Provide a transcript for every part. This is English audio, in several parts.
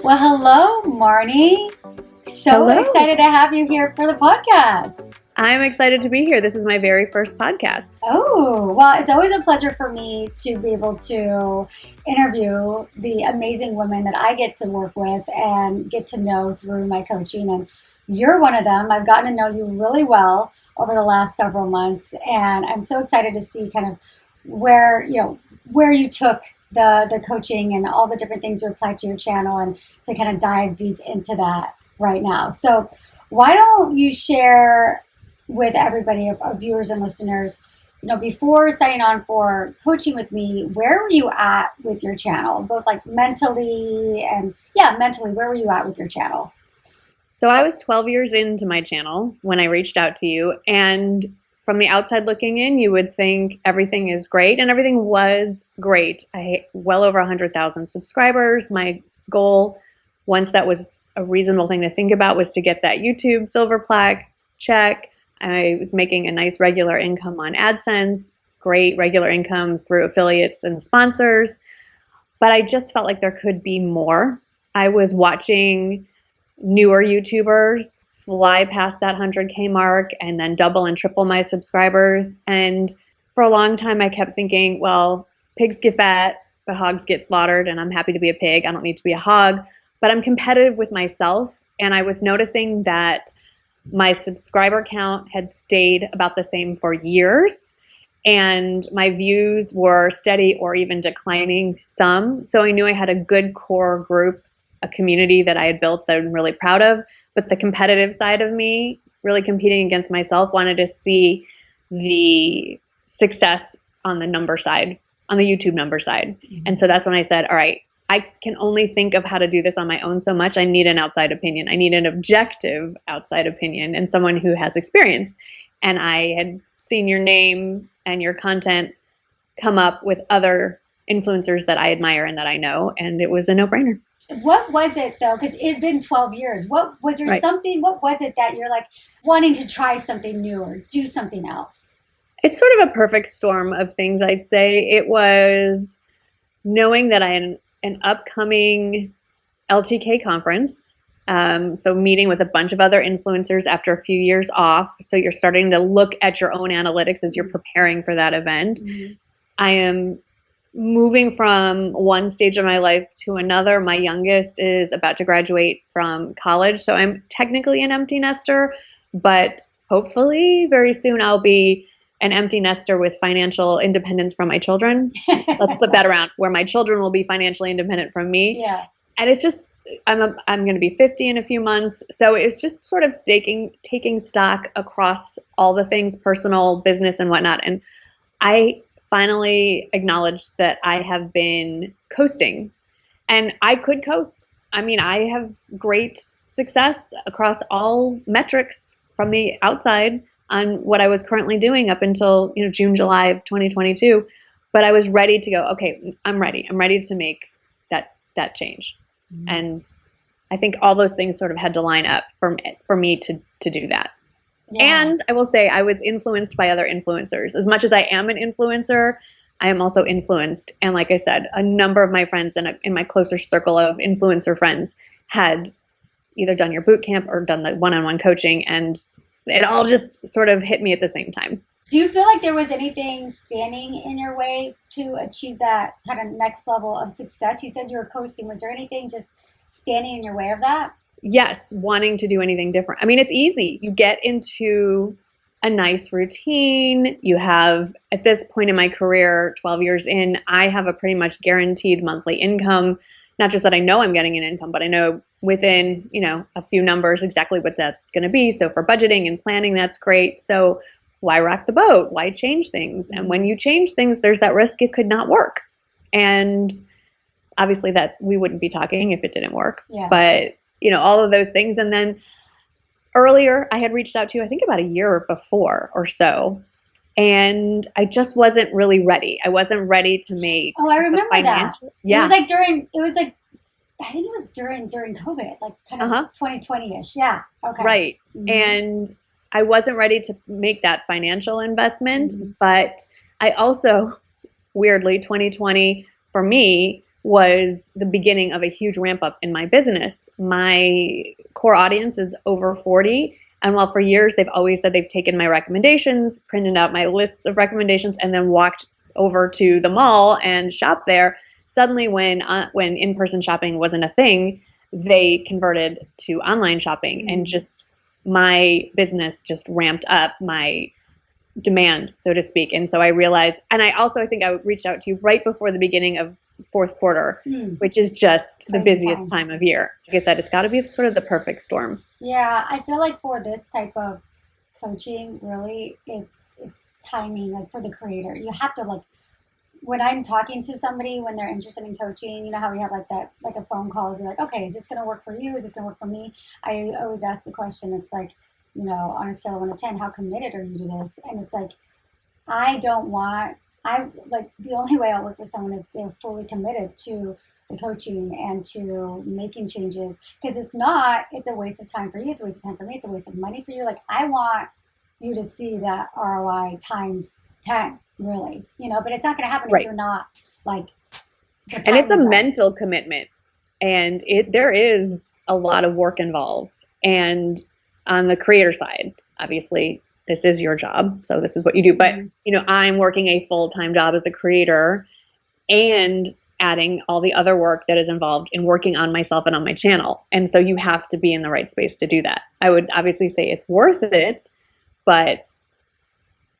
Well, hello, Marnie. So Hello. excited to have you here for the podcast. I'm excited to be here. This is my very first podcast. Oh, well, it's always a pleasure for me to be able to interview the amazing women that I get to work with and get to know through my coaching. And you're one of them. I've gotten to know you really well over the last several months. And I'm so excited to see kind of where you took the coaching and all the different things you applied to your channel and to kind of dive deep into that right now. So why don't you share with everybody, of viewers and listeners, before signing on for coaching with me, where were you at with your channel? Both like mentally and mentally, where were you at with your channel? So I was 12 years into my channel when I reached out to you, and from the outside looking in, you would think everything is great, and everything was great. I had well over 100,000 subscribers. My goal, once that was a reasonable thing to think about, was to get that YouTube silver plaque check. I was making a nice regular income on AdSense, great regular income through affiliates and sponsors, but I just felt like there could be more. I was watching newer YouTubers fly past that 100K mark and then double and triple my subscribers. And for a long time, I kept thinking, well, pigs get fat, but hogs get slaughtered, and I'm happy to be a pig. I don't need to be a hog, but I'm competitive with myself. And I was noticing that my subscriber count had stayed about the same for years, and my views were steady or even declining some. So I knew I had a good core group, a community that I had built that I'm really proud of. But the competitive side of me, really competing against myself, wanted to see the success on the number side, on the YouTube number side. Mm-hmm. And so that's when I said, all right, I can only think of how to do this on my own so much. I need an outside opinion. I need an objective outside opinion and someone who has experience. And I had seen your name and your content come up with other influencers that I admire and that I know, and it was a no-brainer. What was it though? Because it had been 12 years. What was there something? What was it that you're like wanting to try something new or do something else? It's sort of a perfect storm of things, I'd say. It was knowing that I had an upcoming LTK conference. So meeting with a bunch of other influencers after a few years off. So you're starting to look at your own analytics as you're preparing for that event. Mm-hmm. I am moving from one stage of my life to another. My youngest is about to graduate from college. So I'm technically an empty nester, but hopefully very soon I'll be an empty nester with financial independence from my children. Let's flip that around, where my children will be financially independent from me. Yeah. And it's just, I'm going to be 50 in a few months. So it's just sort of taking stock across all the things, personal, business, and whatnot. And I finally acknowledged that I have been coasting, and I could coast. I mean, I have great success across all metrics from the outside on what I was currently doing up until, June, July of 2022. But I was ready to go, okay, I'm ready. I'm ready to make that change. Mm-hmm. And I think all those things sort of had to line up for me to do that. Yeah. And I will say I was influenced by other influencers. As much as I am an influencer, I am also influenced. And like I said, a number of my friends in my closer circle of influencer friends had either done your boot camp or done the one-on-one coaching, and it all just sort of hit me at the same time. Do you feel like there was anything standing in your way to achieve that kind of next level of success? You said you were coasting. Was there anything just standing in your way of that? Yes, wanting to do anything different. I mean, it's easy. You get into a nice routine. You have, at this point in my career, 12 years in, I have a pretty much guaranteed monthly income. Not just that I know I'm getting an income, but I know within, a few numbers exactly what that's going to be. So for budgeting and planning, that's great. So why rock the boat? Why change things? And when you change things, there's that risk it could not work. And obviously that we wouldn't be talking if it didn't work. Yeah. But all of those things. And then earlier I had reached out to you, I think about a year before or so, and I just wasn't really ready. I wasn't ready to make. Oh, I remember that. Yeah. I think it was during COVID, like kind of 2020-ish. Yeah. Okay. Right. Mm-hmm. And I wasn't ready to make that financial investment, but I also, weirdly, 2020 for me was the beginning of a huge ramp up in my business. My core audience is over 40. And while for years they've always said they've taken my recommendations, printed out my lists of recommendations, and then walked over to the mall and shopped there, suddenly when in-person shopping wasn't a thing, they converted to online shopping, and just my business just ramped up, my demand, so to speak. And so I realized, and I think I reached out to you right before the beginning of fourth quarter, which is just the busiest time of year. Like I said, it's got to be sort of the perfect storm. Yeah, I feel like for this type of coaching, really, it's timing. Like for the creator, you have to, like, when I'm talking to somebody when they're interested in coaching, you know how we have like that, like a phone call, be like, okay, is this going to work for you? Is this going to work for me? I always ask the question. It's like, you know, on a scale of 1 to 10, how committed are you to this? And it's like, the only way I'll work with someone is they're fully committed to the coaching and to making changes. Because if not, it's a waste of time for you. It's a waste of time for me. It's a waste of money for you. Like, I want you to see that ROI times 10, really, you know, but it's not going to happen if you're not like, and it's a mental commitment, and there is a lot of work involved. And on the creator side, obviously, this is your job, so this is what you do. But, you know, I'm working a full-time job as a creator and adding all the other work that is involved in working on myself and on my channel. And so you have to be in the right space to do that. I would obviously say it's worth it, but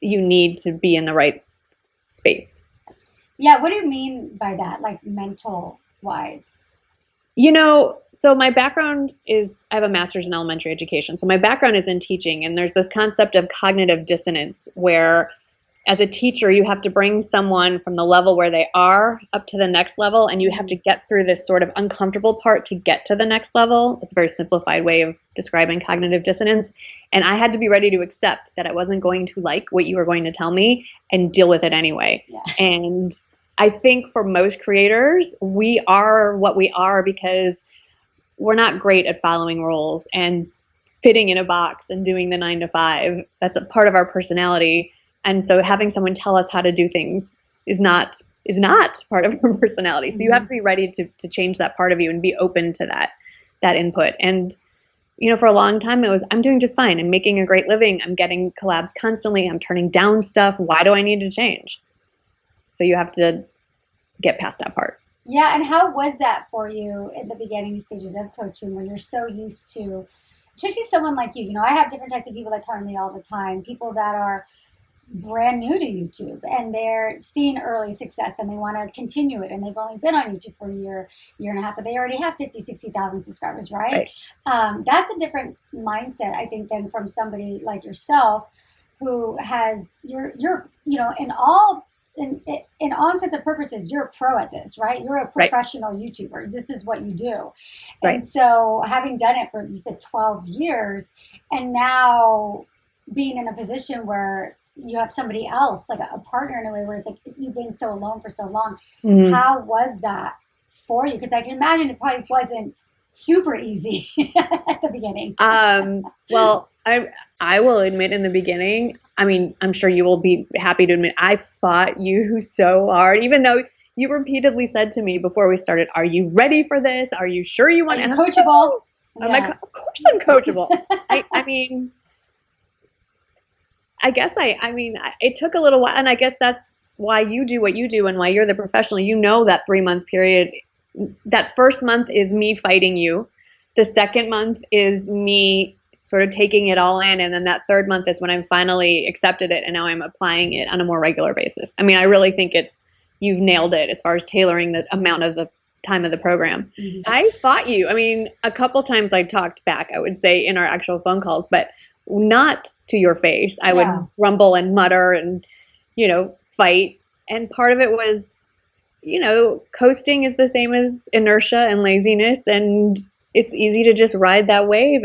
you need to be in the right space. Yeah, what do you mean by that, like mental-wise? You know, so my background is, I have a master's in elementary education. So my background is in teaching, and there's this concept of cognitive dissonance where as a teacher, you have to bring someone from the level where they are up to the next level, and you have to get through this sort of uncomfortable part to get to the next level. It's a very simplified way of describing cognitive dissonance. And I had to be ready to accept that I wasn't going to like what you were going to tell me and deal with it anyway. Yeah. And I think for most creators, we are what we are because we're not great at following rules and fitting in a box and doing the 9 to 5. That's a part of our personality. And so having someone tell us how to do things is not part of our personality. So you have to be ready to change that part of you and be open to that input. And, you know, for a long time it was, I'm doing just fine. I'm making a great living. I'm getting collabs constantly. I'm turning down stuff. Why do I need to change? So you have to get past that part. Yeah. And how was that for you in the beginning stages of coaching when you're so used to, especially someone like you? You know, I have different types of people that come to me all the time, people that are brand new to YouTube and they're seeing early success and they want to continue it, and they've only been on YouTube for a year and a half, but they already have 50,000-60,000 subscribers, right? That's a different mindset, I think, than from somebody like yourself who has you're you know, in all intents and purposes, you're a pro at this, right? You're a professional YouTuber. This is what you do. And so having done it for, you said, 12 years, and now being in a position where you have somebody else, like a partner in a way, where it's like you've been so alone for so long. How was that for you? Because I can imagine it probably wasn't super easy at the beginning. Well, I will admit in the beginning, I mean, I'm sure you will be happy to admit, I fought you so hard, even though you repeatedly said to me before we started, are you ready for this? Are you sure you want to? Are you coachable? I'm like, of course I'm coachable. I mean, I guess it took a little while, and I guess that's why you do what you do and why you're the professional. You know, that 3-month period, that first month is me fighting you. The second month is me sort of taking it all in. And then that third month is when I'm finally accepted it and now I'm applying it on a more regular basis. I mean, I really think you've nailed it as far as tailoring the amount of the time of the program. I fought you. I mean, a couple times I talked back, I would say, in our actual phone calls, but not to your face. I would grumble and mutter and, you know, fight. And part of it was, you know, coasting is the same as inertia and laziness, and it's easy to just ride that wave.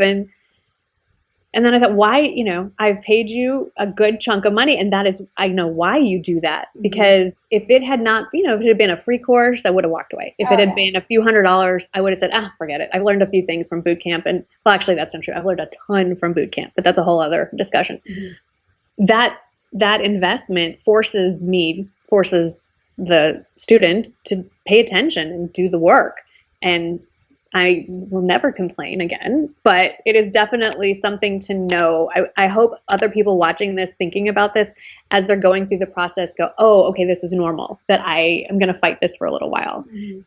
And then I thought, why, you know, I've paid you a good chunk of money, and that is, I know why you do that. Because if it had not, you know, if it had been a free course, I would have walked away. If it had been a few $100s, I would have said, forget it. I've learned a few things from bootcamp, and well, actually that's not true. I've learned a ton from bootcamp, but that's a whole other discussion. That investment forces the student to pay attention and do the work. And I will never complain again, but it is definitely something to know. I hope other people watching this, thinking about this as they're going through the process, go, oh, okay, this is normal, that I am going to fight this for a little while. Mm-hmm.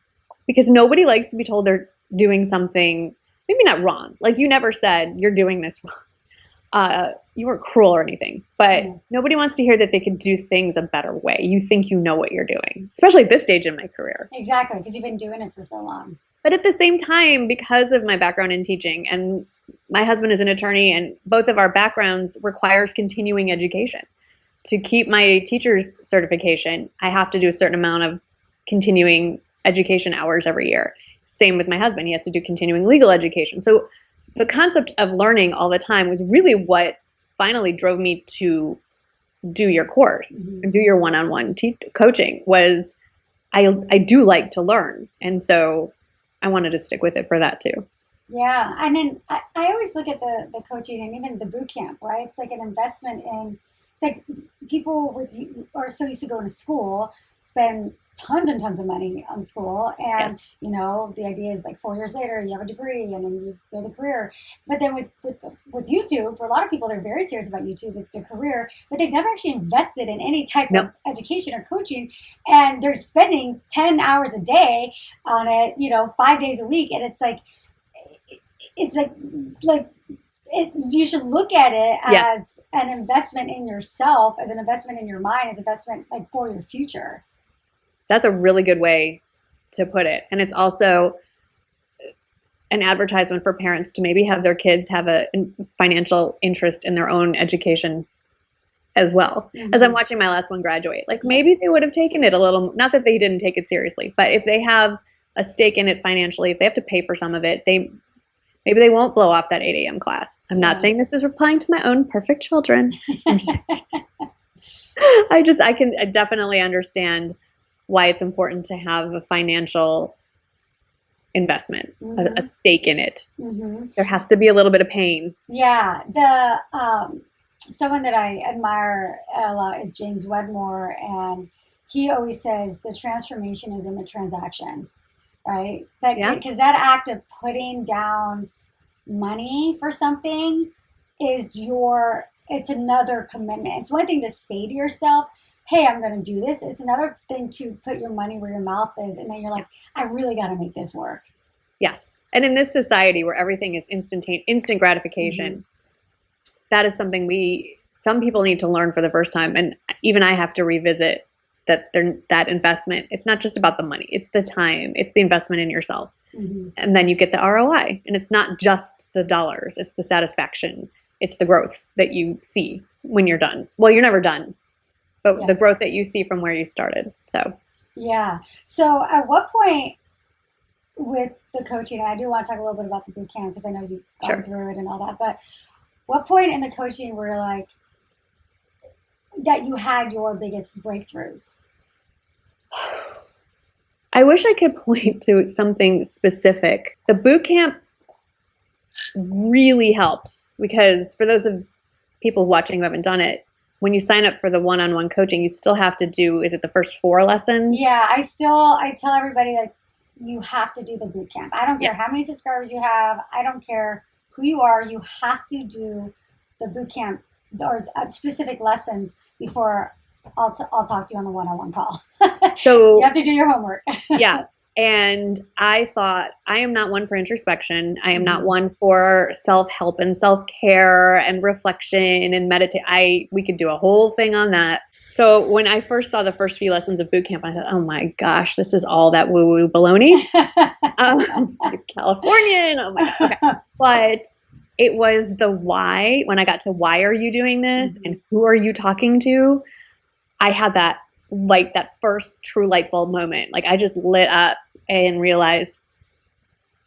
Because nobody likes to be told they're doing something, maybe not wrong. Like, you never said you're doing this wrong. You weren't cruel or anything, but nobody wants to hear that they could do things a better way. You think you know what you're doing, especially at this stage in my career. Exactly, because you've been doing it for so long. But at the same time, because of my background in teaching, and my husband is an attorney, and both of our backgrounds requires continuing education. To keep my teacher's certification, I have to do a certain amount of continuing education hours every year. Same with my husband. He has to do continuing legal education. So the concept of learning all the time was really what finally drove me to do your course, and do your one-on-one coaching. Was I do like to learn. And so I wanted to stick with it for that too. Yeah. And then I always look at the coaching and even the boot camp, right? It's like an investment in, it's like people with you are so used to going to school, spend tons and tons of money on school. And, you know, the idea is like 4 years later, you have a degree and then you build a career. But then with YouTube, for a lot of people, they're very serious about YouTube. It's their career, but they've never actually invested in any type of education or coaching. And they're spending 10 hours a day on it, you know, 5 days a week. And it's like you should look at it as an investment in yourself, as an investment in your mind, as an investment like for your future. That's a really good way to put it. And it's also an advertisement for parents to maybe have their kids have a financial interest in their own education as well. As I'm watching my last one graduate, like maybe they would have taken it a little, not that they didn't take it seriously, but if they have a stake in it financially, if they have to pay for some of it, maybe they won't blow off that 8 a.m. class. I'm not saying this is replying to my own perfect children. I can definitely understand why it's important to have a financial investment, a stake in it. There has to be a little bit of pain. Yeah. Someone that I admire a lot is James Wedmore, and he always says the transformation is in the transaction, right? Because that act of putting down money for something is it's another commitment. It's one thing to say to yourself, hey, I'm going to do this. It's another thing to put your money where your mouth is. And then you're like, I really got to make this work. Yes. And in this society where everything is instant gratification, that is something some people need to learn for the first time. And even I have to revisit that investment. It's not just about the money. It's the time. It's the investment in yourself. And then you get the ROI. And it's not just the dollars. It's the satisfaction. It's the growth that you see when you're done. Well, you're never done. But the growth that you see from where you started. So So at what point with the coaching, and I do want to talk a little bit about the boot camp because I know you've gone through it and all that, but what point in the coaching were like that you had your biggest breakthroughs? I wish I could point to something specific. The boot camp really helped because for those of people watching who haven't done it, when you sign up for the one-on-one coaching, you still have to do, is it the first 4 lessons? Yeah, I tell everybody that you have to do the boot camp. I don't care how many subscribers you have. I don't care who you are. You have to do the boot camp or specific lessons before I'll talk to you on the one-on-one call. So you have to do your homework. And I thought, I am not one for introspection. I am not one for self-help and self-care and reflection and meditate. We could do a whole thing on that. So when I first saw the first few lessons of boot camp, I thought, oh my gosh, this is all that woo-woo baloney. Californian. Oh my God. Okay. But it was the why. When I got to why are you doing this and who are you talking to, I had that first true light bulb moment. Like I just lit up and realized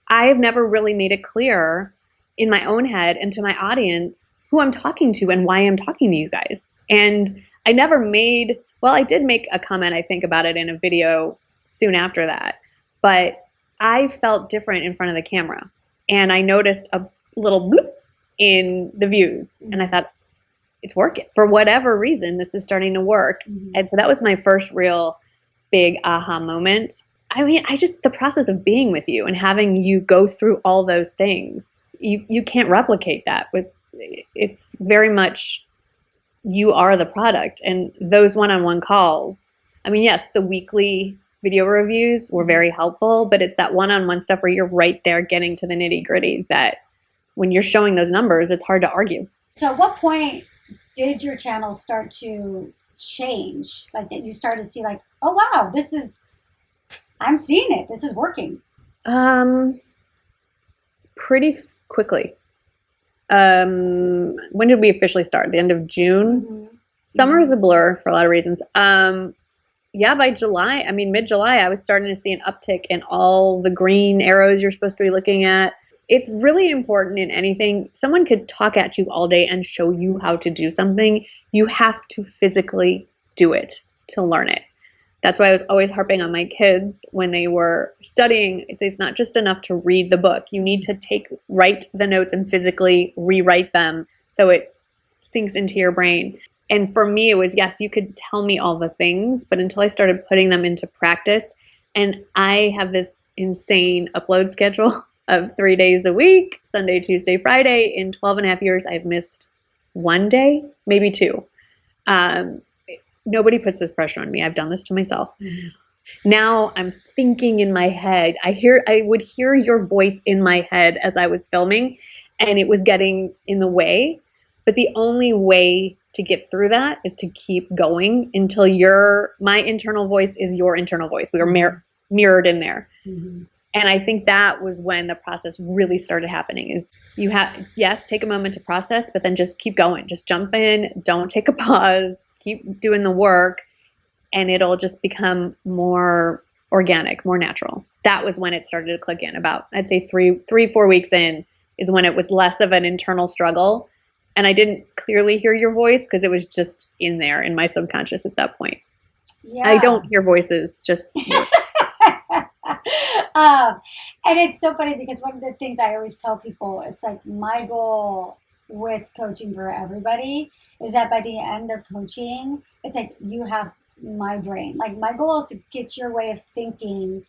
I have never really made it clear in my own head and to my audience who I'm talking to and why I'm talking to you guys. And I did make a comment, I think, about it in a video soon after that, but I felt different in front of the camera and I noticed a little bloop in the views and I thought, it's working. For whatever reason, this is starting to work. And so that was my first real big aha moment. I mean, the process of being with you and having you go through all those things, you can't replicate that it's very much, you are the product. And those one-on-one calls, I mean, yes, the weekly video reviews were very helpful, but it's that one-on-one stuff where you're right there getting to the nitty-gritty that when you're showing those numbers, it's hard to argue. So at what point did your channel start to change? Like that you started to see like, oh wow, I'm seeing it. This is working. Pretty quickly. When did we officially start? The end of June? Mm-hmm. Summer is a blur for a lot of reasons. Yeah, by July, I mean, mid-July, I was starting to see an uptick in all the green arrows you're supposed to be looking at. It's really important in anything. Someone could talk at you all day and show you how to do something. You have to physically do it to learn it. That's why I was always harping on my kids when they were studying. It's not just enough to read the book. You need to write the notes and physically rewrite them so it sinks into your brain. And for me, it was, yes, you could tell me all the things, but until I started putting them into practice, and I have this insane upload schedule of 3 days a week, Sunday, Tuesday, Friday. In 12 and a half years, I've missed one day, maybe two. Nobody puts this pressure on me. I've done this to myself. Mm-hmm. Now I'm thinking in my head. I would hear your voice in my head as I was filming, and it was getting in the way. But the only way to get through that is to keep going until my internal voice is your internal voice. We are mirrored in there. Mm-hmm. And I think that was when the process really started happening, is you take a moment to process, but then just keep going. Just jump in. Don't take a pause. Keep doing the work, and it'll just become more organic, more natural. That was when it started to click in. About, I'd say 4 weeks in is when it was less of an internal struggle. And I didn't clearly hear your voice because it was just in there in my subconscious at that point. Yeah. I don't hear voices, just and it's so funny because one of the things I always tell people, it's like my goal with coaching for everybody is that by the end of coaching, it's like you have my brain. Like my goal is to get your way of thinking,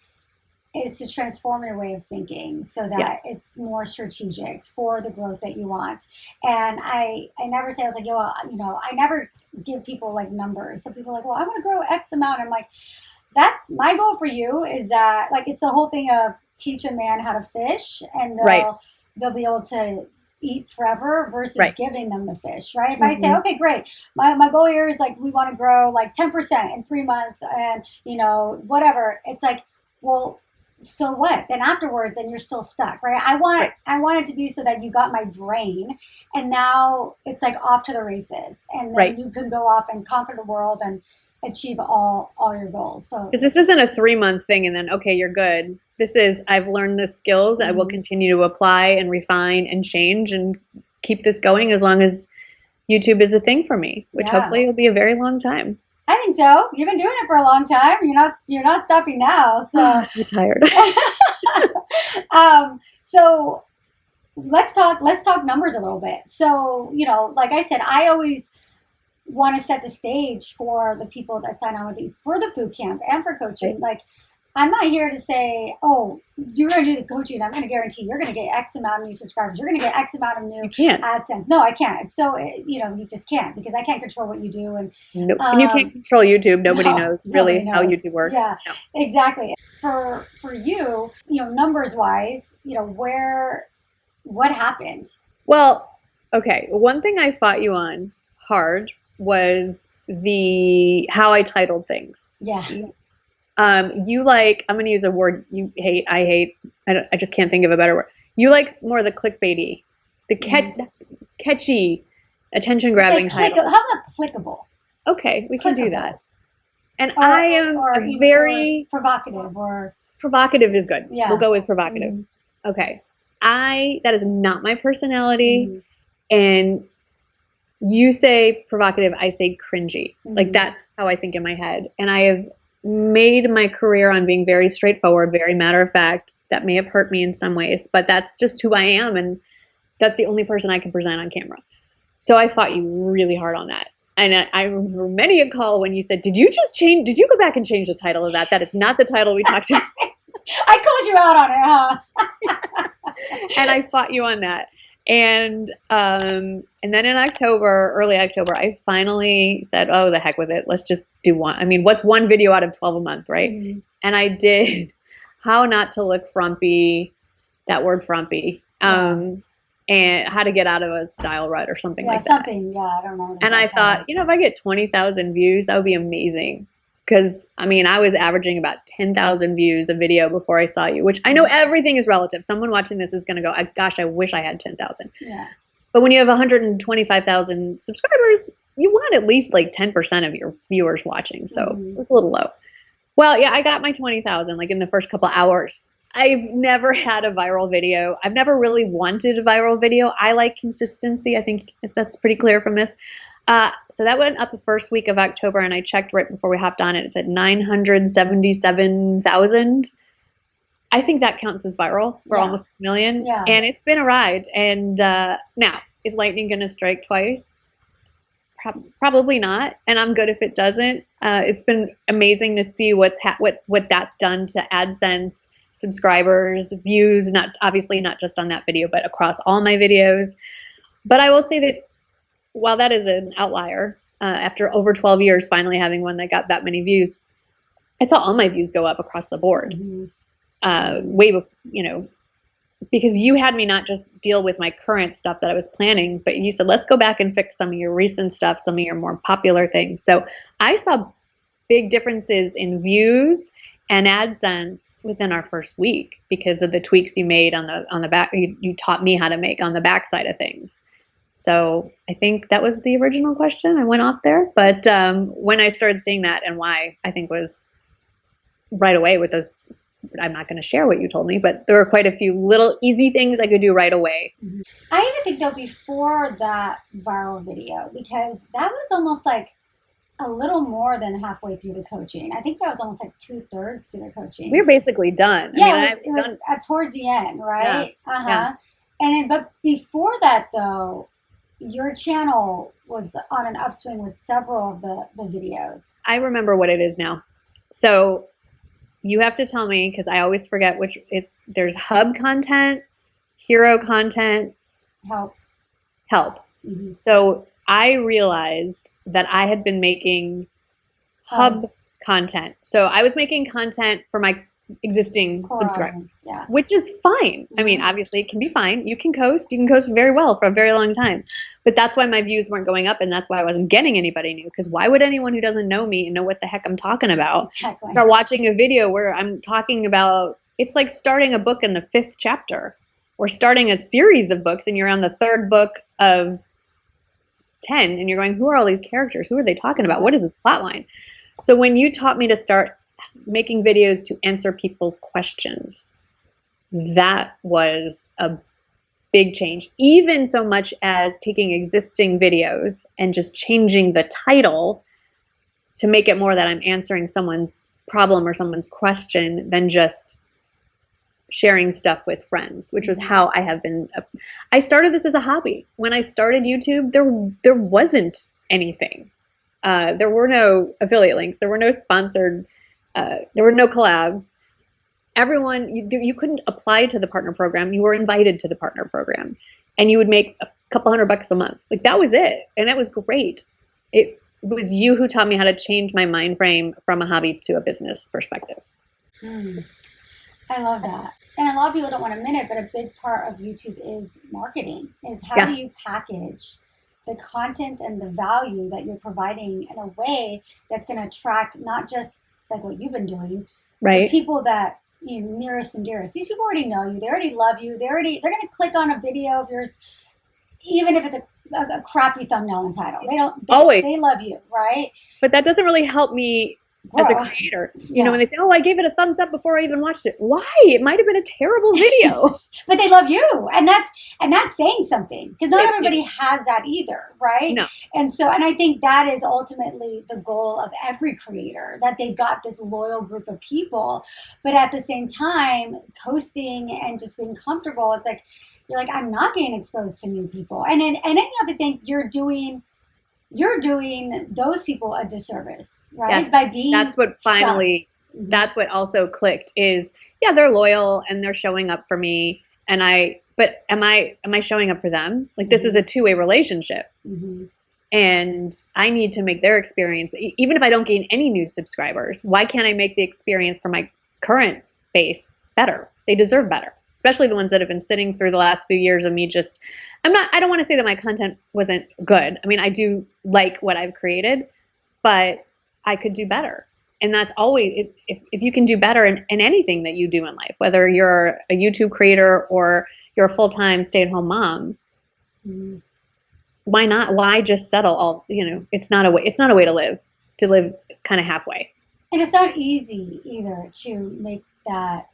is to transform your way of thinking so that it's more strategic for the growth that you want. And I never say, I was like, I never give people like numbers. So people are like, well, I want to grow X amount. I'm like, my goal for you is that, like, it's the whole thing of teach a man how to fish and they'll be able to eat forever versus giving them the fish, right? If I say, okay, great, my goal here is like we want to grow like 10% in 3 months and whatever, it's like, well, so what? Then afterwards, then you're still stuck, right? I want it to be so that you got my brain, and now it's like off to the races, and then you can go off and conquer the world and achieve all your goals. So because this isn't a 3-month thing and then okay, you're good. This is, I've learned the skills. I will continue to apply and refine and change and keep this going as long as YouTube is a thing for me, which hopefully will be a very long time. I think so. You've been doing it for a long time. You're not stopping now. So I'm so tired. So let's talk numbers a little bit. So, like I said, I always want to set the stage for the people that sign on with you for the boot camp and for coaching. Like, I'm not here to say, oh, you're going to do the coaching. I'm going to guarantee you're going to get X amount of new subscribers. You're going to get X amount of new AdSense. No, I can't. So, you just can't, because I can't control what you do. And, and you can't control YouTube. Nobody knows really how YouTube works. Yeah, exactly. For you, numbers wise, what happened? Well, okay. One thing I fought you on hard was how I titled things. Yeah. You like, I'm going to use a word you hate. I hate. I just can't think of a better word. You like more the clickbaity, the catchy, attention grabbing title. How about clickable? Okay, we can do that. And I am very provocative. Provocative is good. Yeah. We'll go with provocative. Mm-hmm. Okay. That is not my personality. Mm-hmm. And you say provocative, I say cringy. Mm-hmm. Like that's how I think in my head. And I have made my career on being very straightforward, very matter of fact. That may have hurt me in some ways, but that's just who I am. And that's the only person I can present on camera. So I fought you really hard on that. And I remember many a call when you said, did you go back and change the title of that? That is not the title we talked about. I called you out on it, huh? And I fought you on that. And then in October, early October, I finally said, oh, the heck with it. Let's just do one. I mean, what's one video out of 12 a month, right? Mm-hmm. And I did how not to look frumpy, that word frumpy, and how to get out of a style rut or something like that. I don't know. And I thought, if I get 20,000 views, that would be amazing. Because, I mean, I was averaging about 10,000 views a video before I saw you, which I know everything is relative. Someone watching this is going to go, gosh, I wish I had 10,000. Yeah. But when you have 125,000 subscribers, you want at least like 10% of your viewers watching. So it was a little low. Well, yeah, I got my 20,000 like in the first couple hours. I've never had a viral video. I've never really wanted a viral video. I like consistency. I think that's pretty clear from this. So that went up the first week of October, and I checked right before we hopped on it. It said 977,000. I think that counts as viral. We're almost 1 million. Yeah. And it's been a ride. And now, is lightning going to strike twice? Probably not. And I'm good if it doesn't. It's been amazing to see what that's done to AdSense, subscribers, views, obviously not just on that video, but across all my videos. But I will say that while that is an outlier, after over 12 years finally having one that got that many views, I saw all my views go up across the board. Because you had me not just deal with my current stuff that I was planning, but you said, let's go back and fix some of your recent stuff, some of your more popular things. So I saw big differences in views and AdSense within our first week because of the tweaks you made on the back. You taught me how to make on the back side of things. So I think that was the original question. I went off there. But when I started seeing that and why, I think was right away with those, I'm not going to share what you told me, but there were quite a few little easy things I could do right away. I even think though before that viral video, because that was almost like a little more than halfway through the coaching. I think that was almost like 2/3 through the coaching. We were basically done. Yeah, it was towards the end, right? Yeah. But before that though, your channel was on an upswing with several of the videos. I remember what it is now. So you have to tell me, because I always forget there's hub content, hero content, help. Mm-hmm. So I realized that I had been making hub content. So I was making content for my existing subscribers, which is fine. I mean, obviously it can be fine. You can coast very well for a very long time, but that's why my views weren't going up. And that's why I wasn't getting anybody new. Because why would anyone who doesn't know me and know what the heck I'm talking about start watching a video where I'm talking about, it's like starting a book in the 5th chapter or starting a series of books and you're on the 3rd book of 10 and you're going, who are all these characters? Who are they talking about? What is this plot line? So when you taught me to start making videos to answer people's questions, that was a big change. Even so much as taking existing videos and just changing the title to make it more that I'm answering someone's problem or someone's question than just sharing stuff with friends, which was how I have been. I started this as a hobby. When I started YouTube, there wasn't anything. There were no affiliate links. There were no sponsored. There were no collabs. Everyone, you couldn't apply to the partner program. You were invited to the partner program, and you would make a couple $100 a month. Like that was it, and that was great. It was you who taught me how to change my mind frame from a hobby to a business perspective. I love that. And a lot of people don't want to admit it, but a big part of YouTube is marketing, is how do you package the content and the value that you're providing in a way that's going to attract not just like what you've been doing, the people that you nearest and dearest. These people already know you. They already love you. They're going to click on a video of yours, even if it's a crappy thumbnail and title. They love you, right? But that doesn't really help me as a creator. You know, when they say, oh, I gave it a thumbs up before I even watched it. Why? It might have been a terrible video. But they love you. And that's saying something. Because not everybody has that either, right? No. And I think that is ultimately the goal of every creator, that they've got this loyal group of people. But at the same time, coasting and just being comfortable, you're like, I'm not getting exposed to new people. And then you have to think you're doing you're doing those people a disservice, right? Yes, By being that's what stuck. finally, that's what also clicked is, yeah, they're loyal and they're showing up for me. But am I showing up for them? Like this is a two-way relationship. Mm-hmm. And I need to make their experience, even if I don't gain any new subscribers, why can't I make the experience for my current base better? They deserve better, especially the ones that have been sitting through the last few years of me just, I don't want to say that my content wasn't good. I mean, I do like what I've created, but I could do better. And that's always, if you can do better in anything that you do in life, whether you're a YouTube creator or you're a full-time stay-at-home mom, Mm-hmm. why not? Why just settle all, it's not a way to live kind of halfway. And it's not easy either to make that,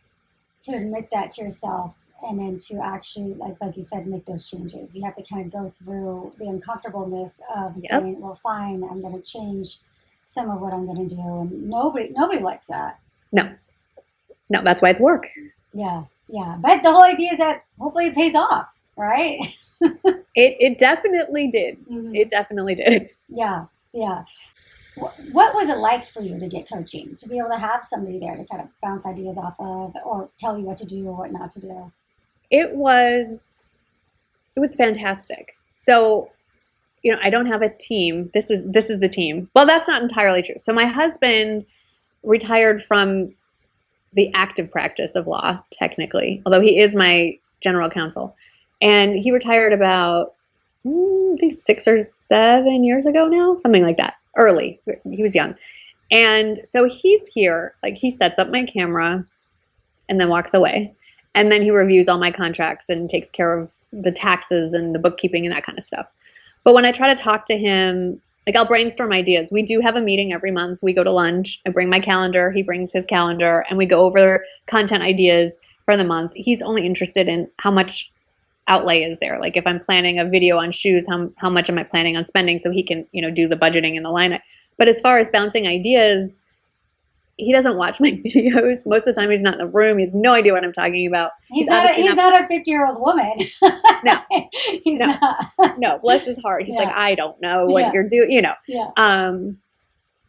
to admit that to yourself, and then to actually, like you said, make those changes. You have to kind of go through the uncomfortableness of Yep. saying, well, fine, I'm going to change some of what I'm going to do. And nobody likes that. No, that's why it's work. Yeah. Yeah. But the whole idea is that hopefully it pays off, right? It definitely did. Mhm. It definitely did. Yeah. Yeah. What was it like for you to get coaching, to be able to have somebody there to kind of bounce ideas off of, or tell you what to do or what not to do? It was fantastic. So, I don't have a team. This is the team. Well, that's not entirely true. So my husband retired from the active practice of law, technically, although he is my general counsel. And he retired about, I think 6 or 7 years ago now, something like that. Early. He was young. And so he's here, like he sets up my camera and then walks away. And then he reviews all my contracts and takes care of the taxes and the bookkeeping and that kind of stuff. But when I try to talk to him, like I'll brainstorm ideas. We do have a meeting every month. We go to lunch. I bring my calendar. He brings his calendar, and we go over content ideas for the month. He's only interested in how much outlay is there. Like if I'm planning a video on shoes, how much am I planning on spending, so he can, do the budgeting and the line. But as far as bouncing ideas, he doesn't watch my videos. Most of the time he's not in the room. He has no idea what I'm talking about. He's not a 50-year-old woman. No. He's No. not. No, bless his heart. He's Yeah. like, I don't know what Yeah. you're doing, Yeah.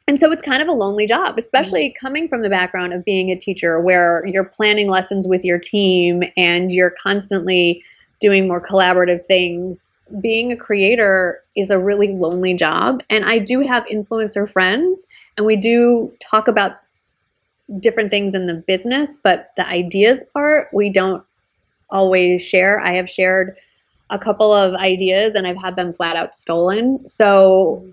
And so it's kind of a lonely job, especially coming from the background of being a teacher where you're planning lessons with your team and you're constantly doing more collaborative things. Being a creator is a really lonely job. And I do have influencer friends, and we do talk about different things in the business, but the ideas part, we don't always share. I have shared a couple of ideas and I've had them flat out stolen. So,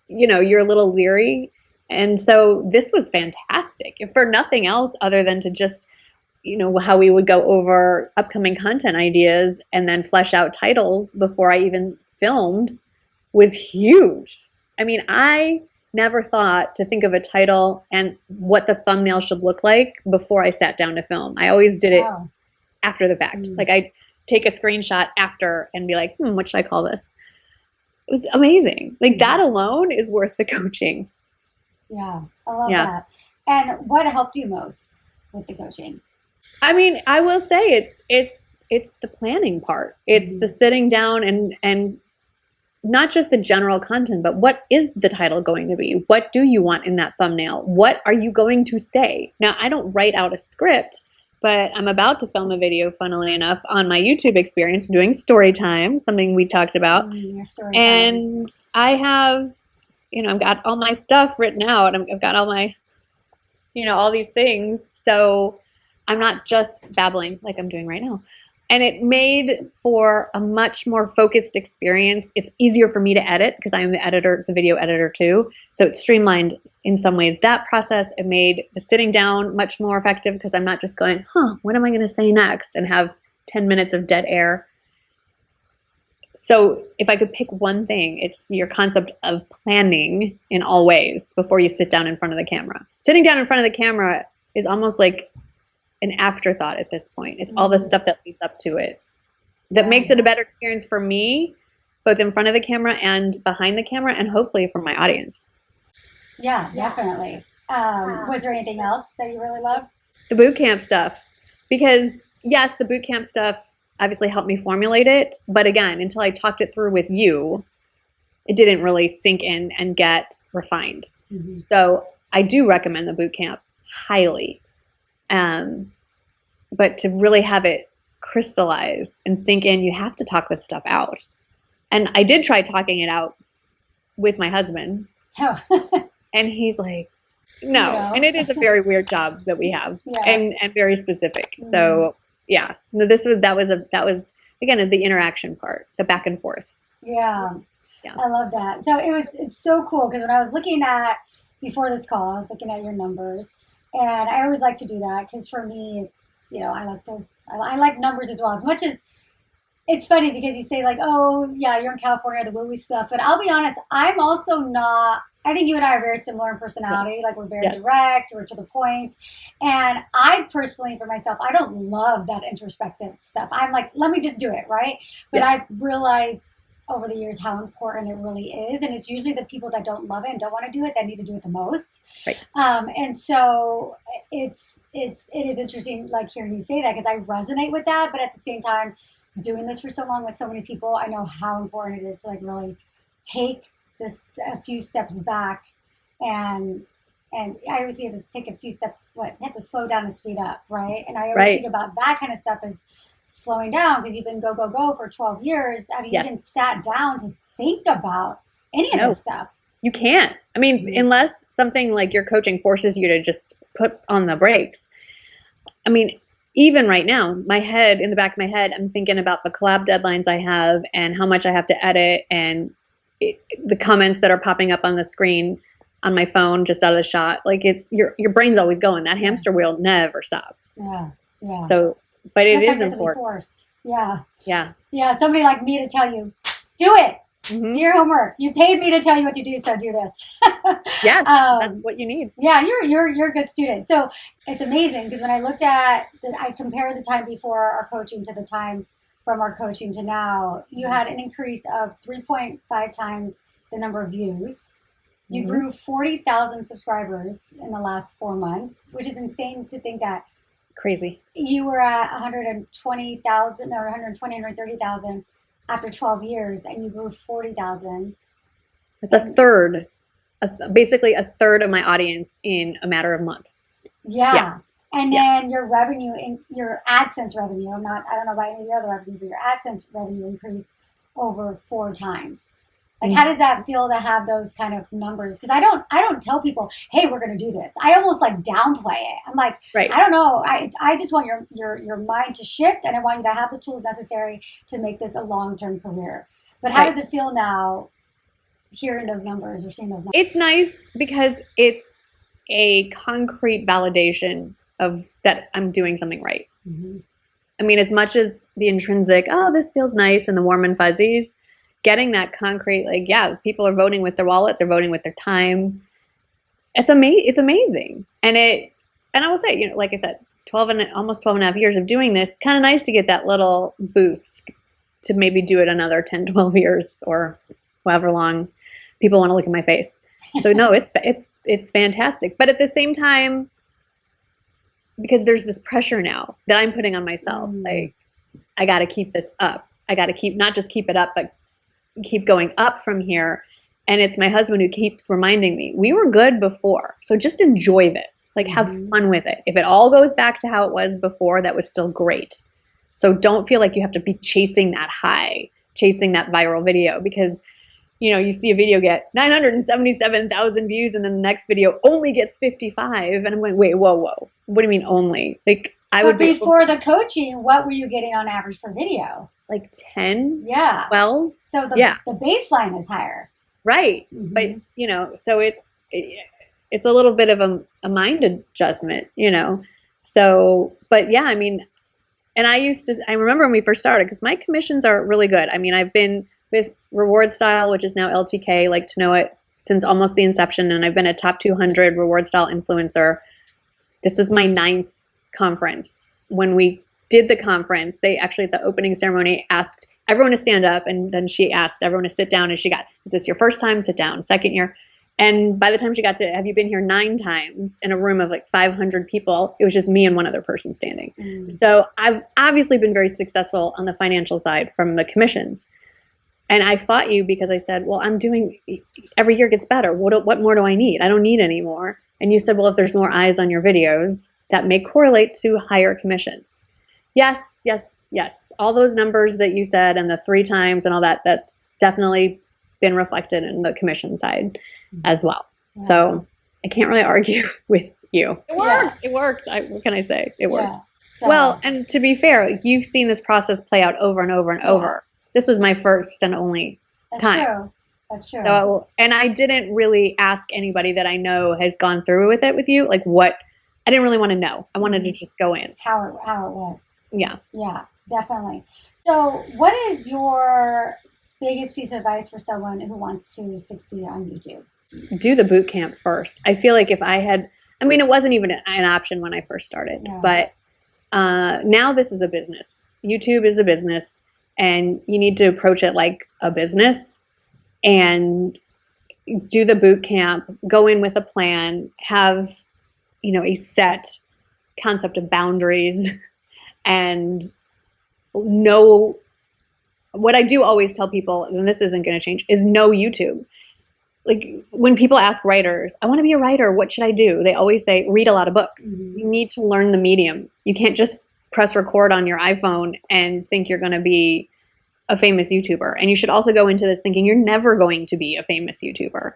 you're a little leery. And so this was fantastic. If for nothing else other than to just, how we would go over upcoming content ideas and then flesh out titles before I even filmed was huge. I mean, I never thought to think of a title and what the thumbnail should look like before I sat down to film. I always did it after the fact. Like I'd take a screenshot after and be like, what should I call this? It was amazing. Like that alone is worth the coaching. Yeah, I love that. And what helped you most with the coaching? I mean, I will say it's the planning part. It's the sitting down and not just the general content, but what is the title going to be? What do you want in that thumbnail? What are you going to say? Now, I don't write out a script, but I'm about to film a video, funnily enough, on my YouTube experience. We're doing story time, something we talked about. And I have, I've got all my stuff written out. I've got all my, all these things. So I'm not just babbling like I'm doing right now. And it made for a much more focused experience. It's easier for me to edit because I am the video editor too. So it streamlined in some ways that process. It made the sitting down much more effective because I'm not just going, what am I going to say next, and have 10 minutes of dead air. So if I could pick one thing, it's your concept of planning in all ways before you sit down in front of the camera. Sitting down in front of the camera is almost like an afterthought at this point. It's all the stuff that leads up to it that makes it a better experience for me, both in front of the camera and behind the camera, and hopefully for my audience. Yeah, definitely. Was there anything else that you really loved? The bootcamp stuff. Because yes, the bootcamp stuff obviously helped me formulate it. But again, until I talked it through with you, it didn't really sink in and get refined. Mm-hmm. So I do recommend the boot camp highly. But to really have it crystallize and sink in, you have to talk this stuff out. And I did try talking it out with my husband. Oh. And he's like, no. And it is a very weird job that we have, and very specific. Mm-hmm. So yeah, no, that was again, the interaction part, the back and forth. Yeah. I love that. So it's so cool, because when I was looking at, before this call, I was looking at your numbers, and I always like to do that, because for me, it's, I like numbers as well. As much as it's funny, because you say like, oh yeah, you're in California, the woo-woo stuff, but I'll be honest, I'm also not. I think you and I are very similar in personality. Like, we're very direct, we're to the point. And I personally, for myself, I don't love that introspective stuff. I'm like, let me just do it, right? But I've realized over the years how important it really is. And it's usually the people that don't love it and don't want to do it that need to do it the most. Right. And so it is interesting, like, hearing you say that, because I resonate with that. But at the same time, doing this for so long with so many people, I know how important it is to, like, really take a few steps back, and I always have to take a few steps, have to slow down and speed up, right? And I always think about that kind of stuff as slowing down, because you've been go for 12 years. Have you even sat down to think about any of this stuff? You can't. I mean, unless something like your coaching forces you to just put on the brakes. I mean, even right now, in the back of my head, I'm thinking about the collab deadlines I have and how much I have to edit, and the comments that are popping up on the screen on my phone just out of the shot. Like, it's your brain's always going. That hamster wheel never stops. Yeah. So, but it is important. Yeah. Somebody like me to tell you, do it. Mm-hmm. Do your homework. You paid me to tell you what to do, so do this. Yes, that's what you need. Yeah, you're a good student. So it's amazing, because when I looked at I compared the time before our coaching to the time from our coaching to now, you had an increase of 3.5 times the number of views. You grew 40,000 subscribers in the last 4 months, which is insane to think that. Crazy. You were at 120,000 or 130,000 after 12 years, and you grew 40,000. It's a third, basically a third of my audience in a matter of months. Yeah. And then your revenue, your AdSense revenue, I don't know about any of your other revenue, but your AdSense revenue increased over 4 times. Like, how does that feel to have those kind of numbers? Because I don't tell people, hey, we're going to do this. I almost like downplay it. I'm like, I don't know. I just want your mind to shift, and I want you to have the tools necessary to make this a long-term career. But how does it feel now, hearing those numbers or seeing those numbers? It's nice, because it's a concrete validation of that I'm doing something right. Mm-hmm. I mean, as much as the intrinsic, oh, this feels nice, and the warm and fuzzies, getting that concrete, like, people are voting with their wallet, they're voting with their time. It's amazing. And I will say, like I said, almost 12 and a half years of doing this, kind of nice to get that little boost to maybe do it another 10, 12 years, or however long people want to look at my face. So no, it's fantastic. But at the same time, because there's this pressure now that I'm putting on myself, like, I got to keep this up. I got to not just keep it up, but keep going up from here. And it's my husband who keeps reminding me, we were good before. So just enjoy this, like, have fun with it. If it all goes back to how it was before, that was still great. So don't feel like you have to be chasing that high, chasing that viral video, because you see a video get 977,000 views, and then the next video only gets 55. And I'm going, wait, whoa. What do you mean only? Like, before the coaching, what were you getting on average per video? Like 10, 12. So the baseline is higher. Right. Mm-hmm. But, so it's a little bit of a mind adjustment, So, but yeah, I mean, and I remember when we first started, because my commissions are really good. I mean, I've been with Reward Style, which is now LTK, like to know it, since almost the inception. And I've been a top 200 Reward Style influencer. This was my 9th conference. When we did the conference, they actually, at the opening ceremony, asked everyone to stand up. And then she asked everyone to sit down. And she got, is this your first time? Sit down. Second year. And by the time she got to, have you been here 9 times, in a room of like 500 people, it was just me and one other person standing. So I've obviously been very successful on the financial side from the commissions. And I fought you because I said, well, every year gets better. What more do I need? I don't need any more. And you said, well, if there's more eyes on your videos, that may correlate to higher commissions. Yes, yes, yes. All those numbers that you said and the 3 times and all that, that's definitely been reflected in the commission side as well. Yeah. So I can't really argue with you. It worked. Yeah. It worked. What can I say? It worked. So, well, and to be fair, you've seen this process play out over and over and over. This was my first and only time. That's true. So, and I didn't really ask anybody that I know has gone through with it with you, like what. I didn't really want to know. I wanted to just go in. How it was. Yeah. Yeah, definitely. So what is your biggest piece of advice for someone who wants to succeed on YouTube? Do the boot camp first. I feel like if I had, it wasn't even an option when I first started, but now this is a business. YouTube is a business, and you need to approach it like a business and do the boot camp, go in with a plan, have a set concept of boundaries, and know what I do always tell people, and this isn't going to change, is know YouTube. Like when people ask writers, I want to be a writer, what should I do? They always say, read a lot of books. Mm-hmm. You need to learn the medium. You can't just press record on your iPhone and think you're going to be a famous YouTuber. And you should also go into this thinking you're never going to be a famous YouTuber.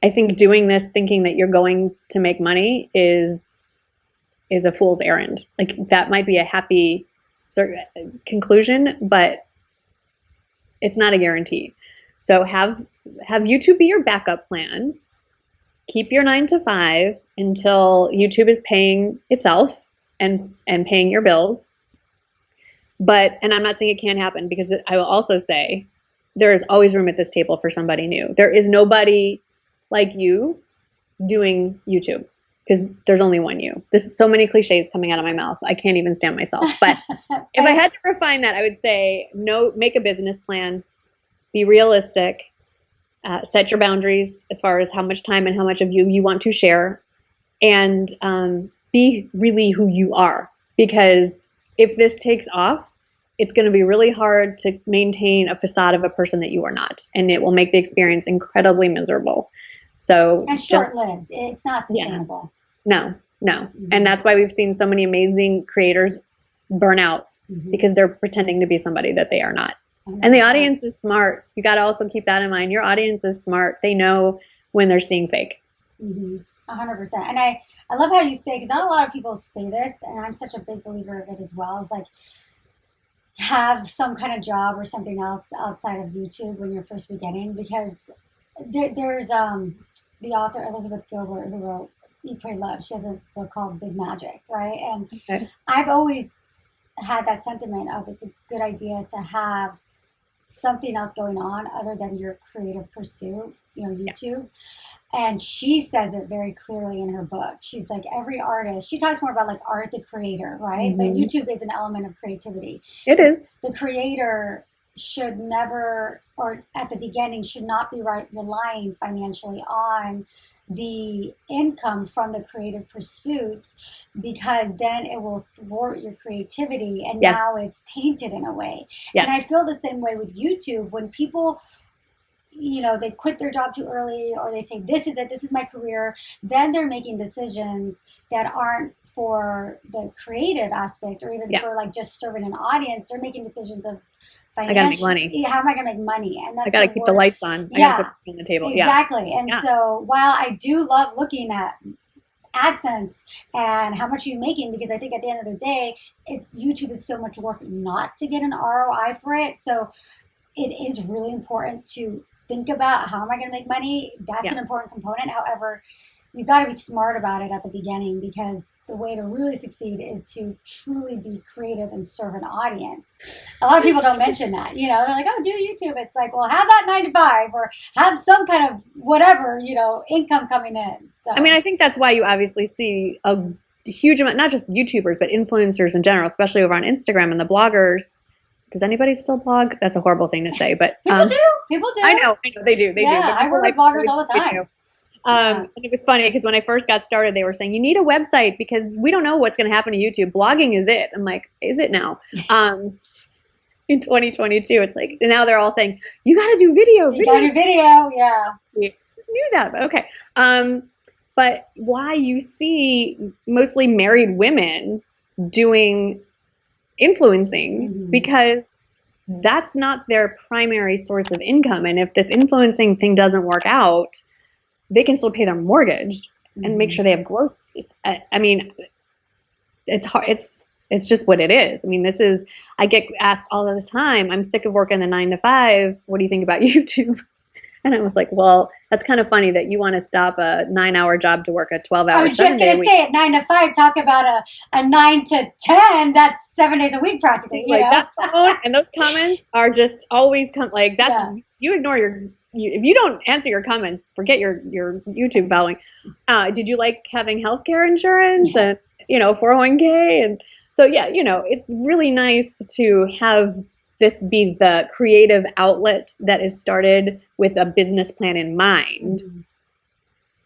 I think doing this thinking that you're going to make money is a fool's errand. Like that might be a happy conclusion, but it's not a guarantee. So have YouTube be your backup plan. Keep your 9 to 5 until YouTube is paying itself and paying your bills. And I'm not saying it can't happen, because I will also say there is always room at this table for somebody new. There is nobody like you doing YouTube, because there's only one you. This is so many cliches coming out of my mouth. I can't even stand myself. But if I had to refine that, I would say make a business plan, be realistic, set your boundaries as far as how much time and how much of you want to share, and be really who you are. Because if this takes off, it's going to be really hard to maintain a facade of a person that you are not, and it will make the experience incredibly miserable. So and short-lived. It's not sustainable. Yeah. No. Mm-hmm. And that's why we've seen so many amazing creators burn out, because they're pretending to be somebody that they are not. 100%. And the audience is smart. You got to also keep that in mind. Your audience is smart. They know when they're seeing fake. 100%. And I love how you say, because not a lot of people say this, and I'm such a big believer of it as well. It's like, have some kind of job or something else outside of YouTube when you're first beginning, because there's the author Elizabeth Gilbert, who wrote Eat, Pray, Love. She has a book called Big Magic, right? And I've always had that sentiment of it's a good idea to have something else going on other than your creative pursuit, YouTube. And she says it very clearly in her book. She's like, every artist, she talks more about like art, the creator, right? But YouTube is an element of creativity. It is. The creator should never, or at the beginning, should not be relying financially on the income from the creative pursuits, because then it will thwart your creativity, and now it's tainted in a way. And I feel the same way with YouTube. When people, they quit their job too early, or they say, this is it, this is my career, then they're making decisions that aren't for the creative aspect, or even for like just serving an audience. They're making decisions of I gotta make money. How am I gonna make money? And that's I gotta keep the lights on. I gotta put food on the table. Exactly. And so while I do love looking at AdSense and how much you're making, because I think at the end of the day, YouTube is so much work not to get an ROI for it. So it is really important to think about, how am I going to make money? That's an important component. However, you've got to be smart about it at the beginning, because the way to really succeed is to truly be creative and serve an audience. A lot of people don't mention that. They're like, oh, do YouTube. It's like, well, have that 9 to 5, or have some kind of whatever, income coming in. So I think that's why you obviously see a huge amount, not just YouTubers, but influencers in general, especially over on Instagram, and the bloggers. Does anybody still blog? That's a horrible thing to say, but people do. I know they do. They do. I work with bloggers all the time. And it was funny because when I first got started, they were saying, you need a website because we don't know what's going to happen to YouTube. Blogging is it. I'm like, is it now? in 2022. It's like, and now they're all saying, you got to do video. You got to do video. Yeah. We knew that, but okay. But why you see mostly married women doing influencing, because that's not their primary source of income. And if this influencing thing doesn't work out, they can still pay their mortgage and make sure they have groceries. I mean, it's hard. It's just what it is. I mean, I get asked all of the time, I'm sick of working the 9 to 5. What do you think about YouTube? And I was like, well, that's kind of funny that you want to stop a 9-hour job to work a 12-hour. I was just going to say at 9 to 5, talk about a 9 to 10. That's 7 days a week practically. You know? That phone and those comments are just always like that. Yeah. You ignore if you don't answer your comments, forget your YouTube following. Did you like having healthcare insurance and 401k? And so it's really nice to have this be the creative outlet that is started with a business plan in mind.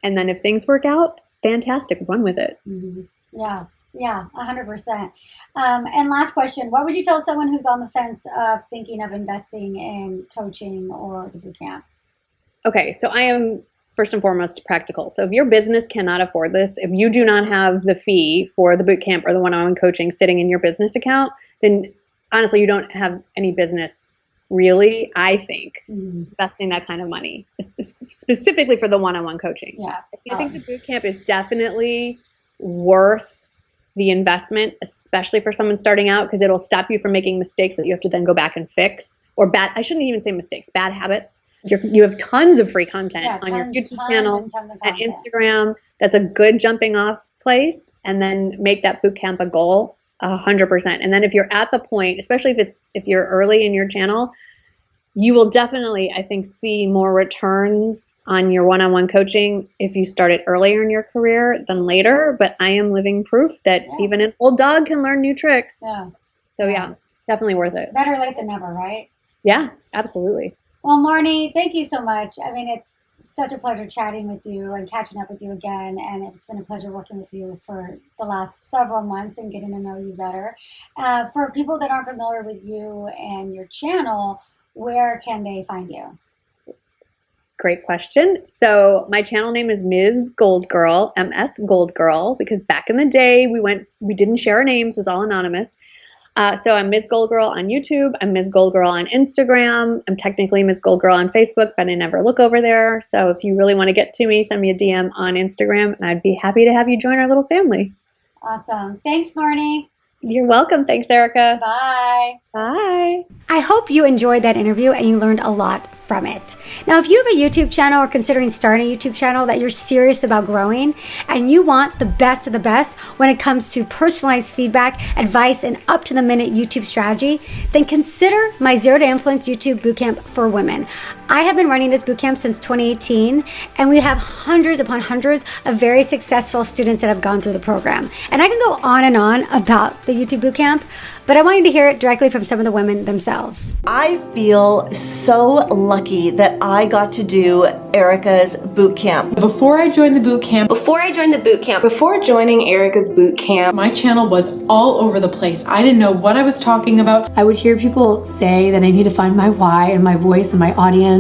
And then if things work out, fantastic, run with it. Yeah, 100%. And last question, what would you tell someone who's on the fence of thinking of investing in coaching or the bootcamp? Okay, so I am first and foremost practical. So if your business cannot afford this, if you do not have the fee for the bootcamp or the one-on-one coaching sitting in your business account, then honestly, you don't have any business really, I think, investing that kind of money, specifically for the one-on-one coaching. Yeah. I think the bootcamp is definitely worth the investment, especially for someone starting out, because it'll stop you from making mistakes that you have to then go back and fix, or I shouldn't even say mistakes, bad habits. You have tons of free content on your YouTube channel and Instagram. That's a good jumping off place, and then make that bootcamp a goal. 100%. And then if you're at the point, especially if you're early in your channel, you will definitely, I think, see more returns on your one-on-one coaching if you start it earlier in your career than later. But I am living proof that even an old dog can learn new tricks. Yeah. So definitely worth it. Better late than never, right? Yeah, absolutely. Well, Marnie, thank you so much. I mean, it's such a pleasure chatting with you and catching up with you again. And it's been a pleasure working with you for the last several months and getting to know you better. For people that aren't familiar with you and your channel, where can they find you? Great question. So my channel name is Ms. Gold Girl, MS Gold Girl, because back in the day we didn't share our names, it was all anonymous. So I'm Ms. Gold Girl on YouTube. I'm Ms. Gold Girl on Instagram. I'm technically Ms. Gold Girl on Facebook, but I never look over there. So if you really want to get to me, send me a DM on Instagram, and I'd be happy to have you join our little family. Awesome. Thanks, Marnie. You're welcome. Thanks, Erika. Bye. Bye. I hope you enjoyed that interview and you learned a lot from it. Now, if you have a YouTube channel or considering starting a YouTube channel that you're serious about growing and you want the best of the best when it comes to personalized feedback, advice, and up-to-the-minute YouTube strategy, then consider my Zero to Influence YouTube Bootcamp for Women. I have been running this bootcamp since 2018, and we have hundreds upon hundreds of very successful students that have gone through the program. And I can go on and on about the YouTube bootcamp, but I want you to hear it directly from some of the women themselves. I feel so lucky that I got to do Erika's bootcamp. Before I joined the bootcamp, before joining Erika's bootcamp, my channel was all over the place. I didn't know what I was talking about. I would hear people say that I need to find my why and my voice and my audience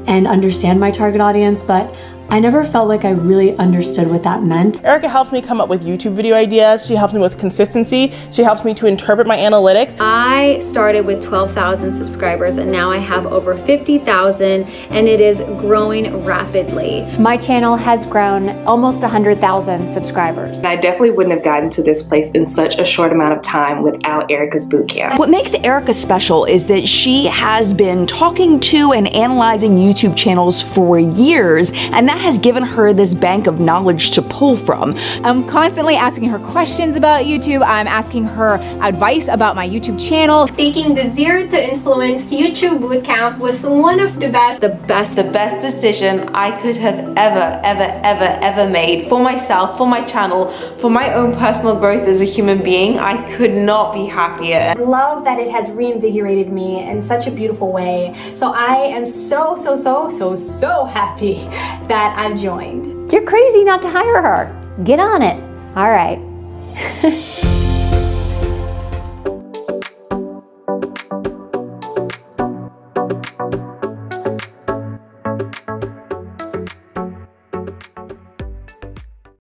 and understand my target audience, but I never felt like I really understood what that meant. Erika helped me come up with YouTube video ideas. She helped me with consistency. She helps me to interpret my analytics. I started with 12,000 subscribers and now I have over 50,000 and it is growing rapidly. My channel has grown almost 100,000 subscribers. I definitely wouldn't have gotten to this place in such a short amount of time without Erika's bootcamp. What makes Erika special is that she has been talking to and analyzing YouTube channels for years, and that has given her this bank of knowledge to pull from. I'm constantly asking her questions about YouTube. I'm asking her advice about my YouTube channel. Taking the Zero to Influence YouTube Bootcamp was one of the best decision I could have ever made for myself, for my channel, for my own personal growth as a human being. I could not be happier. I love that it has reinvigorated me in such a beautiful way. So I am so happy that I've joined. You're crazy not to hire her. Get on it. All right.